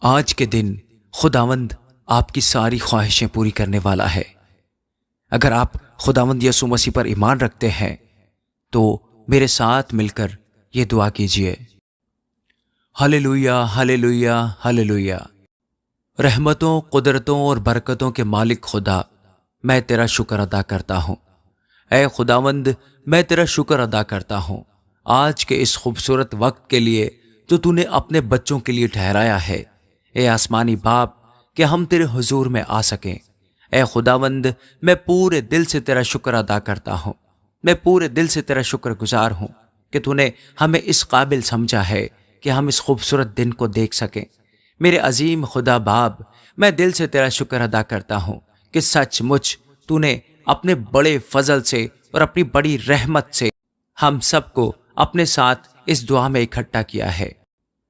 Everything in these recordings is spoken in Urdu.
آج کے دن خداوند آپ کی ساری خواہشیں پوری کرنے والا ہے۔ اگر آپ خداوند یسوع مسیح پر ایمان رکھتے ہیں تو میرے ساتھ مل کر یہ دعا کیجیے۔ ہلیلویا، ہلیلویا، ہلیلویا۔ رحمتوں، قدرتوں اور برکتوں کے مالک خدا، میں تیرا شکر ادا کرتا ہوں۔ اے خداوند، میں تیرا شکر ادا کرتا ہوں آج کے اس خوبصورت وقت کے لیے جو تو نے اپنے بچوں کے لیے ٹھہرایا ہے۔ اے آسمانی باپ، کہ ہم تیرے حضور میں آ سکیں۔ اے خداوند، میں پورے دل سے تیرا شکر ادا کرتا ہوں، میں پورے دل سے تیرا شکر گزار ہوں کہ تو نے ہمیں اس قابل سمجھا ہے کہ ہم اس خوبصورت دن کو دیکھ سکیں۔ میرے عظیم خدا باپ، میں دل سے تیرا شکر ادا کرتا ہوں کہ سچ مچ تو نے اپنے بڑے فضل سے اور اپنی بڑی رحمت سے ہم سب کو اپنے ساتھ اس دعا میں اکٹھا کیا ہے۔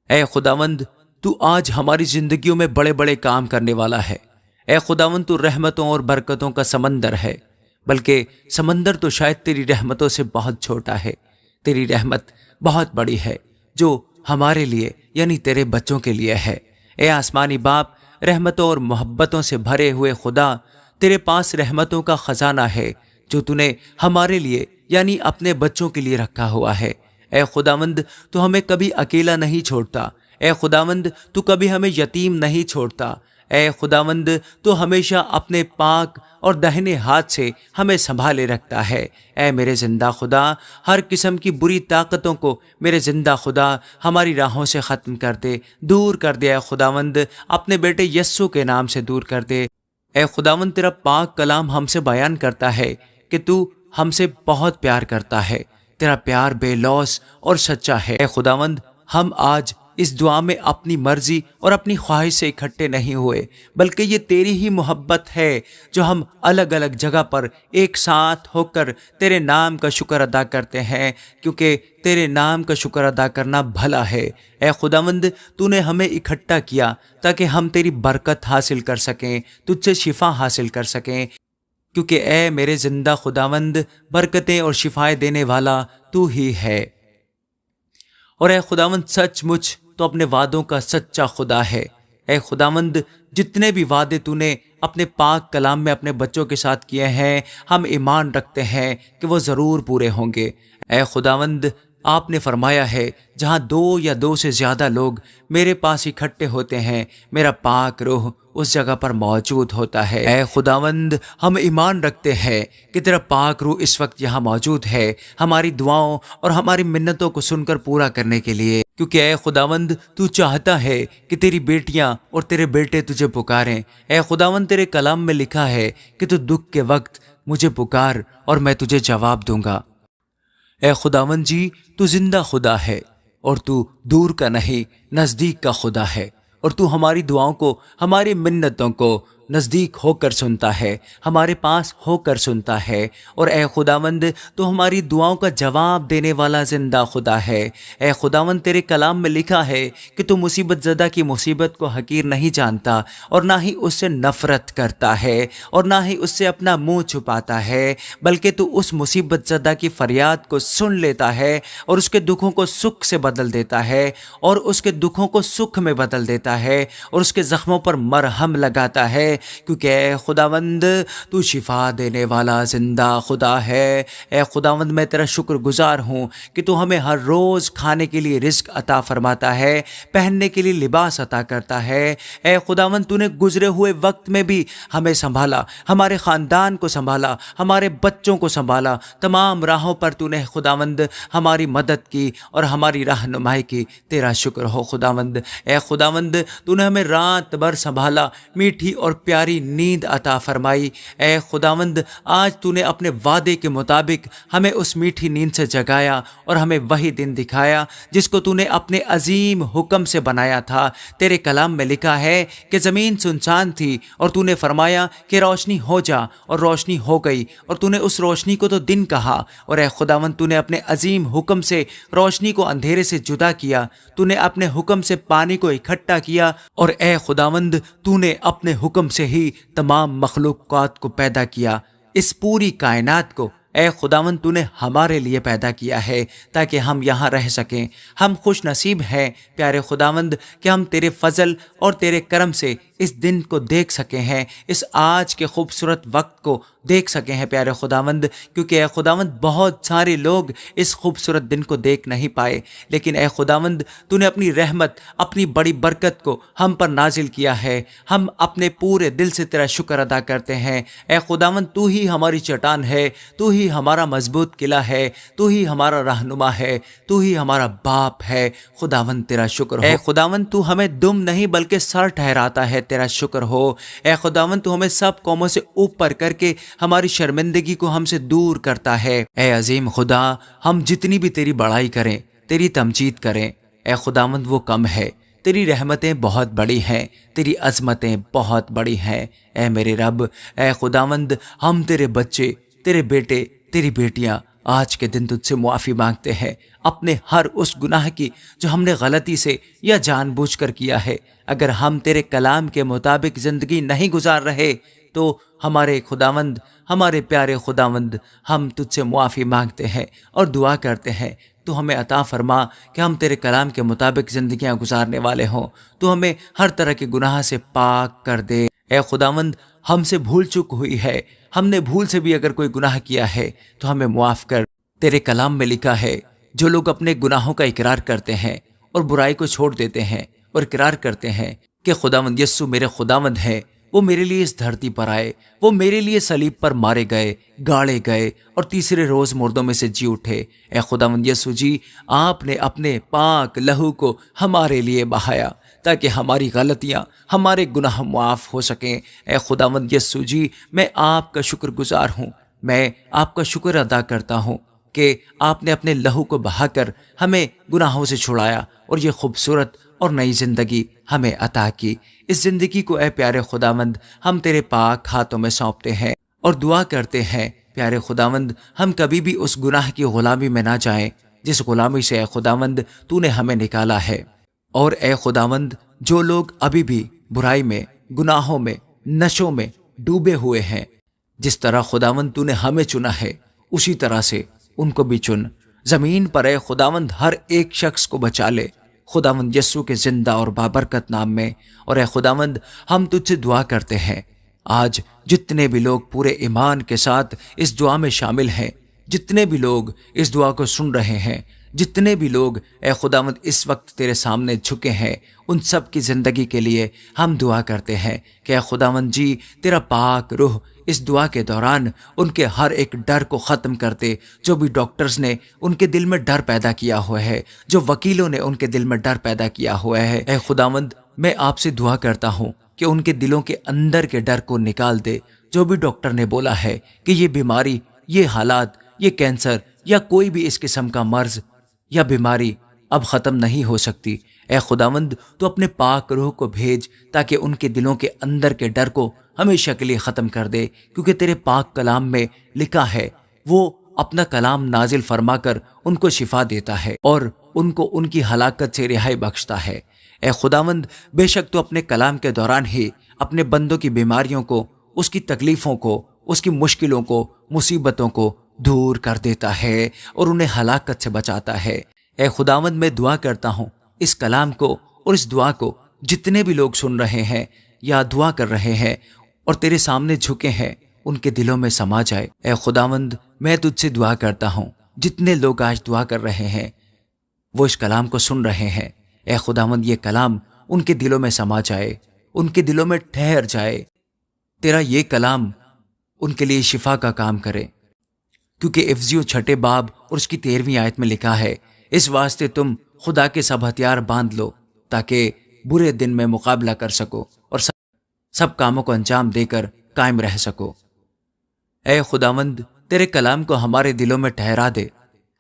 اے خداوند، تو آج ہماری زندگیوں میں بڑے بڑے کام کرنے والا ہے۔ اے خداوند، تو رحمتوں اور برکتوں کا سمندر ہے، بلکہ سمندر تو شاید تیری رحمتوں سے بہت چھوٹا ہے۔ تیری رحمت بہت بڑی ہے جو ہمارے لیے یعنی تیرے بچوں کے لیے ہے۔ اے آسمانی باپ، رحمتوں اور محبتوں سے بھرے ہوئے خدا، تیرے پاس رحمتوں کا خزانہ ہے جو تو نے ہمارے لیے یعنی اپنے بچوں کے لیے رکھا ہوا ہے۔ اے خداوند، تو ہمیں کبھی اکیلا نہیں چھوڑتا۔ اے خداوند، تو کبھی ہمیں یتیم نہیں چھوڑتا۔ اے خداوند، تو ہمیشہ اپنے پاک اور دہنے ہاتھ سے ہمیں سنبھالے رکھتا ہے۔ اے میرے زندہ خدا، ہر قسم کی بری طاقتوں کو میرے زندہ خدا ہماری راہوں سے ختم کر دے، دور کر دے۔ اے خداوند، اپنے بیٹے یسوع کے نام سے دور کر دے۔ اے خداوند، تیرا پاک کلام ہم سے بیان کرتا ہے کہ تو ہم سے بہت پیار کرتا ہے۔ تیرا پیار بے لوث اور سچا ہے۔ اے خداوند، ہم آج اس دعا میں اپنی مرضی اور اپنی خواہش سے اکٹھے نہیں ہوئے، بلکہ یہ تیری ہی محبت ہے جو ہم الگ الگ جگہ پر ایک ساتھ ہو کر تیرے نام کا شکر ادا کرتے ہیں، کیونکہ تیرے نام کا شکر ادا کرنا بھلا ہے۔ اے خداوند، تو نے ہمیں اکٹھا کیا تاکہ ہم تیری برکت حاصل کر سکیں، تجھ سے شفا حاصل کر سکیں، کیونکہ اے میرے زندہ خداوند، برکتیں اور شفائیں دینے والا تو ہی ہے۔ اور اے خداوند، سچ مچ تو اپنے وعدوں کا سچا خدا ہے۔ اے خداوند، جتنے بھی وعدے تو نے اپنے پاک کلام میں اپنے بچوں کے ساتھ کیے ہیں، ہم ایمان رکھتے ہیں کہ وہ ضرور پورے ہوں گے۔ اے خداوند، آپ نے فرمایا ہے جہاں دو یا دو سے زیادہ لوگ میرے پاس اکٹھے ہوتے ہیں، میرا پاک روح اس جگہ پر موجود ہوتا ہے۔ اے خداوند، ہم ایمان رکھتے ہیں کہ تیرا پاک روح اس وقت یہاں موجود ہے، ہماری دعاؤں اور ہماری منتوں کو سن کر پورا کرنے کے لیے، کیونکہ اے خداوند، تو چاہتا ہے کہ تیری بیٹیاں اور تیرے بیٹے تجھے پکاریں۔ اے خداوند، تیرے کلام میں لکھا ہے کہ تو دکھ کے وقت مجھے پکار اور میں تجھے جواب دوں گا۔ اے خداوند جی، تو زندہ خدا ہے اور تو دور کا نہیں، نزدیک کا خدا ہے، اور تو ہماری دعاؤں کو، ہماری منتوں کو نزدیک ہو کر سنتا ہے، ہمارے پاس ہو کر سنتا ہے۔ اور اے خداوند، تو ہماری دعاؤں کا جواب دینے والا زندہ خدا ہے۔ اے خداوند، تیرے کلام میں لکھا ہے کہ تو مصیبت زدہ کی مصیبت کو حقیر نہیں جانتا، اور نہ ہی اس سے نفرت کرتا ہے، اور نہ ہی اس سے اپنا منہ چھپاتا ہے، بلکہ تو اس مصیبت زدہ کی فریاد کو سن لیتا ہے اور اس کے دکھوں کو سکھ سے بدل دیتا ہے، اور اس کے دکھوں کو سکھ میں بدل دیتا ہے، اور اس کے زخموں پر مرہم لگاتا ہے، کیونکہ اے خداوند، تو شفا دینے والا زندہ خدا ہے۔ اے خداوند، میں تیرا شکر گزار ہوں کہ تو ہمیں ہر روز کھانے کے لیے رزق عطا فرماتا ہے، پہننے کے لیے لباس عطا کرتا ہے۔ اے خداوند، تو نے گزرے ہوئے وقت میں بھی ہمیں سنبھالا، ہمارے خاندان کو سنبھالا، ہمارے بچوں کو سنبھالا، تمام راہوں پر تو نے خداوند ہماری مدد کی اور ہماری رہنمائی کی۔ تیرا شکر ہو خداوند۔ اے خداوند، تو نے ہمیں رات بھر سنبھالا، میٹھی اور پیاری نیند عطا فرمائی۔ اے خداوند، آج تو نے اپنے وعدے کے مطابق ہمیں اس میٹھی نیند سے جگایا اور ہمیں وہی دن دکھایا جس کو تو نے اپنے عظیم حکم سے بنایا تھا۔ تیرے کلام میں لکھا ہے کہ زمین سنسان تھی اور تو نے فرمایا کہ روشنی ہو جا، اور روشنی ہو گئی، اور تو نے اس روشنی کو تو دن کہا۔ اور اے خداوند، تو نے اپنے عظیم حکم سے روشنی کو اندھیرے سے جدا کیا، تو نے اپنے حکم سے پانی کو اکٹھا کیا، اور اے خداوند، تو نے اپنے حکم سے ہی تمام مخلوقات کو پیدا کیا۔ اس پوری کائنات کو اے خداوند تو نے ہمارے لیے پیدا کیا ہے تاکہ ہم یہاں رہ سکیں۔ ہم خوش نصیب ہیں پیارے خداوند کہ ہم تیرے فضل اور تیرے کرم سے اس دن کو دیکھ سکے ہیں، اس آج کے خوبصورت وقت کو دیکھ سکے ہیں پیارے خداوند، کیونکہ اے خداوند بہت سارے لوگ اس خوبصورت دن کو دیکھ نہیں پائے، لیکن اے خداوند تو نے اپنی رحمت، اپنی بڑی برکت کو ہم پر نازل کیا ہے۔ ہم اپنے پورے دل سے تیرا شکر ادا کرتے ہیں۔ اے خداوند تو ہی ہماری چٹان ہے، تو ہی ہمارا مضبوط قلعہ ہے، تو ہی ہمارا رہنما ہے، تو ہی ہمارا باپ ہے۔ خداوند تیرا شکر ہو۔ اے خداوند تو ہمیں دم نہیں بلکہ سر ٹھہراتا ہے، تیرا شکر ہو۔ اے خداوند تو ہمیں سب قوموں سے اوپر کر کے ہماری شرمندگی کو ہم سے دور کرتا ہے۔ اے عظیم خدا، ہم جتنی بھی تیری بڑائی کریں، تیری تمجید کریں، اے خداوند وہ کم ہے۔ تیری رحمتیں بہت بڑی ہیں، تیری عظمتیں بہت بڑی ہیں۔ اے میرے رب، اے خداوند، ہم تیرے بچے، تیرے بیٹے، تیری بیٹیاں آج کے دن تجھ سے معافی مانگتے ہیں اپنے ہر اس گناہ کی جو ہم نے غلطی سے یا جان بوجھ کر کیا ہے۔ اگر ہم تیرے کلام کے مطابق زندگی نہیں گزار رہے تو ہمارے خداوند، ہمارے پیارے خداوند، ہم تجھ سے معافی مانگتے ہیں اور دعا کرتے ہیں تو ہمیں عطا فرما کہ ہم تیرے کلام کے مطابق زندگیاں گزارنے والے ہوں۔ تو ہمیں ہر طرح کے گناہ سے پاک کر دے۔ اے خداوند، ہم سے بھول چک ہوئی ہے، ہم نے بھول سے بھی اگر کوئی گناہ کیا ہے تو ہمیں معاف کر۔ تیرے کلام میں لکھا ہے جو لوگ اپنے گناہوں کا اقرار کرتے ہیں اور برائی کو چھوڑ دیتے ہیں اور اقرار کرتے ہیں کہ خداوند یسوع میرے خداوند ہے، وہ میرے لیے اس دھرتی پر آئے، وہ میرے لیے صلیب پر مارے گئے، گاڑے گئے اور تیسرے روز مردوں میں سے جی اٹھے۔ اے خداوند یسوع جی، آپ نے اپنے پاک لہو کو ہمارے لیے بہایا تاکہ ہماری غلطیاں، ہمارے گناہ معاف ہو سکیں۔ اے خداوند یسوع جی، میں آپ کا شکر گزار ہوں، میں آپ کا شکر ادا کرتا ہوں کہ آپ نے اپنے لہو کو بہا کر ہمیں گناہوں سے چھڑایا اور یہ خوبصورت اور نئی زندگی ہمیں عطا کی۔ اس زندگی کو اے پیارے خداوند ہم تیرے پاک ہاتھوں میں سونپتے ہیں اور دعا کرتے ہیں پیارے خداوند ہم کبھی بھی اس گناہ کی غلامی میں نہ جائیں جس غلامی سے اے خداوند تو نے ہمیں نکالا ہے۔ اور اے خداوند، جو لوگ ابھی بھی برائی میں، گناہوں میں، نشوں میں ڈوبے ہوئے ہیں، جس طرح خداوند تو نے ہمیں چنا ہے اسی طرح سے ان کو بھی چن۔ زمین پر اے خداوند ہر ایک شخص کو بچا لے خداوند یسوع کے زندہ اور بابرکت نام میں۔ اور اے خداوند، ہم تجھ سے دعا کرتے ہیں آج جتنے بھی لوگ پورے ایمان کے ساتھ اس دعا میں شامل ہیں، جتنے بھی لوگ اس دعا کو سن رہے ہیں، جتنے بھی لوگ اے خداوند اس وقت تیرے سامنے جھکے ہیں، ان سب کی زندگی کے لیے ہم دعا کرتے ہیں کہ اے خداوند جی، تیرا پاک روح اس دعا کے دوران ان کے ہر ایک ڈر کو ختم کر دے۔ جو بھی ڈاکٹرز نے ان کے دل میں ڈر پیدا کیا ہوا ہے، جو وکیلوں نے ان کے دل میں ڈر پیدا کیا ہوا ہے، اے خداوند میں آپ سے دعا کرتا ہوں کہ ان کے دلوں کے اندر کے ڈر کو نکال دے۔ جو بھی ڈاکٹر نے بولا ہے کہ یہ بیماری، یہ حالات، یہ کینسر یا کوئی بھی اس قسم کا مرض یا بیماری اب ختم نہیں ہو سکتی، اے خداوند تو اپنے پاک روح کو بھیج تاکہ ان کے دلوں کے اندر کے ڈر کو ہمیشہ کے لیے ختم کر دے، کیونکہ تیرے پاک کلام میں لکھا ہے وہ اپنا کلام نازل فرما کر ان کو شفا دیتا ہے اور ان کو ان کی ہلاکت سے رہائی بخشتا ہے۔ اے خداوند، بے شک تو اپنے کلام کے دوران ہی اپنے بندوں کی بیماریوں کو، اس کی تکلیفوں کو، اس کی مشکلوں کو، مصیبتوں کو دور کر دیتا ہے اور انہیں ہلاکت سے بچاتا ہے۔ اے خداوند، میں دعا کرتا ہوں اس کلام کو اور اس دعا کو جتنے بھی لوگ سن رہے ہیں یا دعا کر رہے ہیں اور تیرے سامنے جھکے ہیں، ان کے دلوں میں سما جائے۔ اے خداوند، میں تجھ سے دعا کرتا ہوں جتنے لوگ آج دعا کر رہے ہیں، وہ اس کلام کو سن رہے ہیں، اے خداوند یہ کلام ان کے دلوں میں سما جائے، ان کے دلوں میں ٹھہر جائے، تیرا یہ کلام ان کے لیے شفا کا کام کرے، کیونکہ افزیو 6 باب اور اس کی 13ویں آیت میں لکھا ہے، اس واسطے تم خدا کے سب ہتھیار باندھ لو تاکہ برے دن میں مقابلہ کر سکو اور سب کاموں کو انجام دے کر قائم رہ سکو۔ اے خداوند، تیرے کلام کو ہمارے دلوں میں ٹھہرا دے،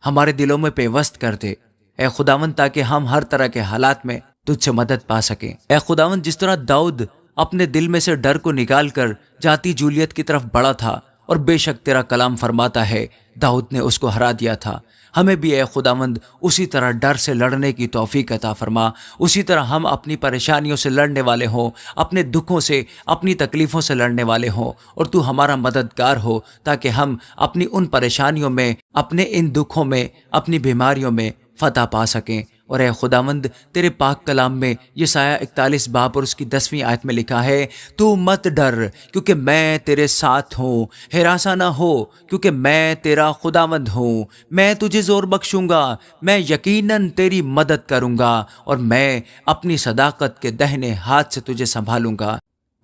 ہمارے دلوں میں پیوست کر دے اے خداوند، تاکہ ہم ہر طرح کے حالات میں تجھ سے مدد پا سکیں۔ اے خداوند، جس طرح داؤد اپنے دل میں سے ڈر کو نکال کر جاتی جولیت کی طرف بڑھا تھا اور بے شک تیرا کلام فرماتا ہے داؤد نے اس کو ہرا دیا تھا۔ ہمیں بھی اے خداوند اسی طرح ڈر سے لڑنے کی توفیق عطا فرما، اسی طرح ہم اپنی پریشانیوں سے لڑنے والے ہوں، اپنے دکھوں سے، اپنی تکلیفوں سے لڑنے والے ہوں، اور تو ہمارا مددگار ہو تاکہ ہم اپنی ان پریشانیوں میں، اپنے ان دکھوں میں، اپنی بیماریوں میں فتح پا سکیں۔ اور اے خداوند تیرے پاک کلام میں یسایہ 41 باب اور اس کی 10ویں آیت میں لکھا ہے، تو مت ڈر کیونکہ میں تیرے ساتھ ہوں، ہراساں نہ ہو کیونکہ میں تیرا خداوند ہوں، میں تجھے زور بخشوں گا، میں یقیناً تیری مدد کروں گا، اور میں اپنی صداقت کے دہنے ہاتھ سے تجھے سنبھالوں گا۔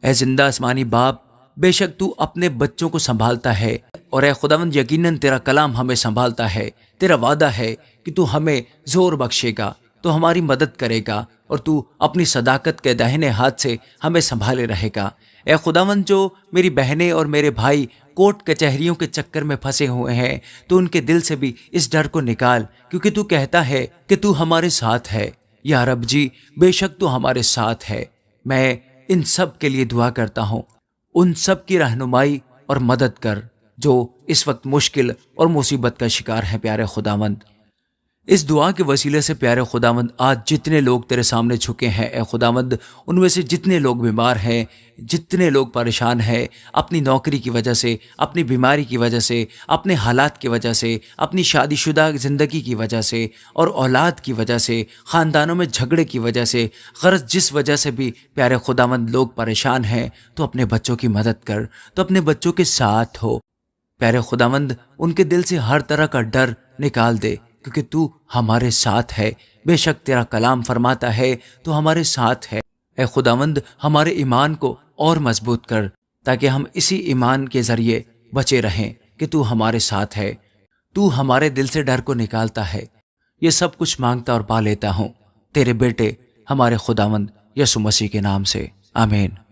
اے زندہ آسمانی باپ، بے شک تو اپنے بچوں کو سنبھالتا ہے، اور اے خداوند یقیناً تیرا کلام ہمیں سنبھالتا ہے۔ تیرا وعدہ ہے کہ تو ہمیں زور بخشے گا، تو ہماری مدد کرے گا، اور تو اپنی صداقت کے داہنے ہاتھ سے ہمیں سنبھالے رہے گا۔ اے خداوند جو میری بہنیں اور میرے بھائی کورٹ کچہریوں کے چکر میں پھنسے ہوئے ہیں، تو ان کے دل سے بھی اس ڈر کو نکال، کیونکہ تو کہتا ہے کہ تو ہمارے ساتھ ہے۔ یا رب جی، بے شک تو ہمارے ساتھ ہے۔ میں ان سب کے لیے دعا کرتا ہوں، ان سب کی رہنمائی اور مدد کر جو اس وقت مشکل اور مصیبت کا شکار ہیں۔ پیارے خداوند، اس دعا کے وسیلے سے پیارے خداوند آج جتنے لوگ تیرے سامنے جھکے ہیں اے خداوند، ان میں سے جتنے لوگ بیمار ہیں، جتنے لوگ پریشان ہیں اپنی نوکری کی وجہ سے، اپنی بیماری کی وجہ سے، اپنے حالات کی وجہ سے، اپنی شادی شدہ زندگی کی وجہ سے اور اولاد کی وجہ سے، خاندانوں میں جھگڑے کی وجہ سے، غرض جس وجہ سے بھی پیارے خداوند لوگ پریشان ہیں، تو اپنے بچوں کی مدد کر، تو اپنے بچوں کے ساتھ ہو۔ پیارے خداوند ان کے دل سے ہر طرح کا ڈر نکال دے، کیونکہ تو ہمارے ساتھ ہے۔ بے شک تیرا کلام فرماتا ہے تو ہمارے ساتھ ہے۔ اے خداوند ہمارے ایمان کو اور مضبوط کر، تاکہ ہم اسی ایمان کے ذریعے بچے رہیں کہ تو ہمارے ساتھ ہے۔ تو ہمارے دل سے ڈر کو نکالتا ہے۔ یہ سب کچھ مانگتا اور پا لیتا ہوں تیرے بیٹے ہمارے خداوند یسوع مسیح کے نام سے، آمین۔